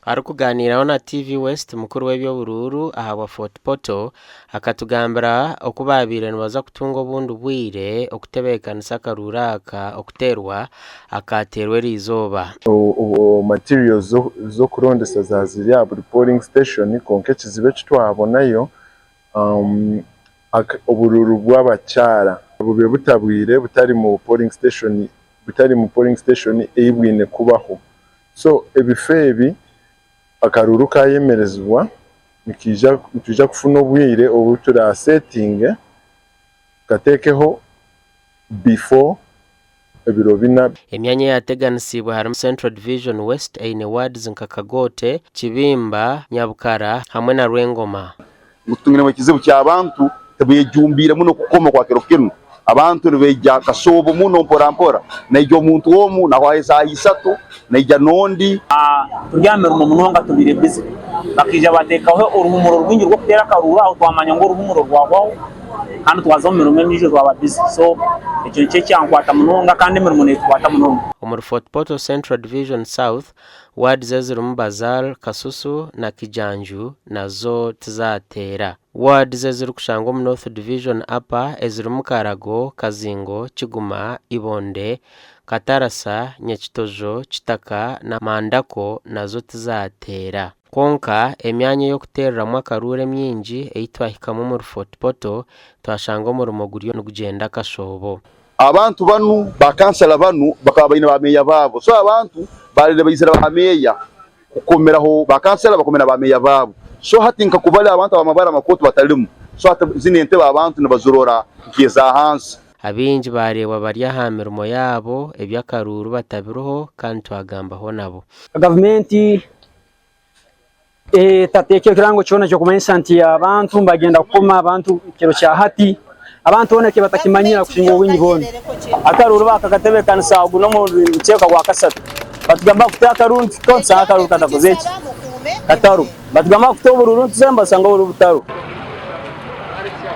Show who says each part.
Speaker 1: Arukuganiraho na TV West mukuru w'ebyo bururu aha wa Fort Portal akatugambira okubabire nibaza kutunga obundi bwire okutebekanisa akaruraka okuterwa akaterwe rizoba
Speaker 2: materials zo kurondesa zaziri ya polling station konke kizibe kitwabonayo obururu bw'abacyara bube butabwire butari mu polling station eyibwine kubaho so ebifebi akaruru kayemerezwa nikija kufuna obwire obutura setting gatekeho before ebirobina.
Speaker 1: Emyanya yateganisibwa harimo Central Division West eine wards nkakagote Kibimba Nyabukara hamwe na Rwengoma.
Speaker 3: Gutungina mu kizibu cy'abantu tabuyejumbira muno kukoma kwa kerokeno abantu nibeja kasobo muno mpora na ijo muntu womu na hwaiza isatu na ija nondi
Speaker 4: turyamira umunonga tubire bize bakija batekaho uruhumuro rwingi rwo kutera karura aho twamanya ngo uruhumuro rwabaho kandi twazomera umwe n'ije rwaba bize so icyo cyo cyankwata munonga kandi mirimo ne twata munonga.
Speaker 1: Omuri Fort Portal Central Division South ward zezirumu Bazar Kasusu na Kijanju nazo tizatera. Ward zeziru kushanga mu North Division Upper ezirumu Karago Kazingo Kiguma Ibonde Katarasa Nyakitojo Kitaka na Mandako nazo tizatera. Konka emyanya yo kutereramu akarure myingi eyitwahikamu muri Fort Portal twashanga mu rumoguriyo n'ugenda kashobo.
Speaker 3: Abantu banu bakansala banu bakaba ina bameya babo so abantu barele bayizira bameya kukomeraho bakansala bakomera bameya babo so hatinka kubala abantu abamabara makoto batalimu so zinente abantu nabazurora kiza hansi
Speaker 1: abinji barewa bari ahamirimo yabo ebyakaruru batabiruho kandi twagambaho nabo.
Speaker 5: Government tateke kirango cyona cyo kumensanti y'abantu bagenda kukoma abantu kiro cya hati abantu boneke batakimanyira kushinga ubwinyi bone
Speaker 4: akaruru bakagatebekanisa uguno mu cyeka kwa kasatu batugamba kutaka runti konsa akaruru kadakozeki kataru batugamba kutobururu tsemba sanga uru butaru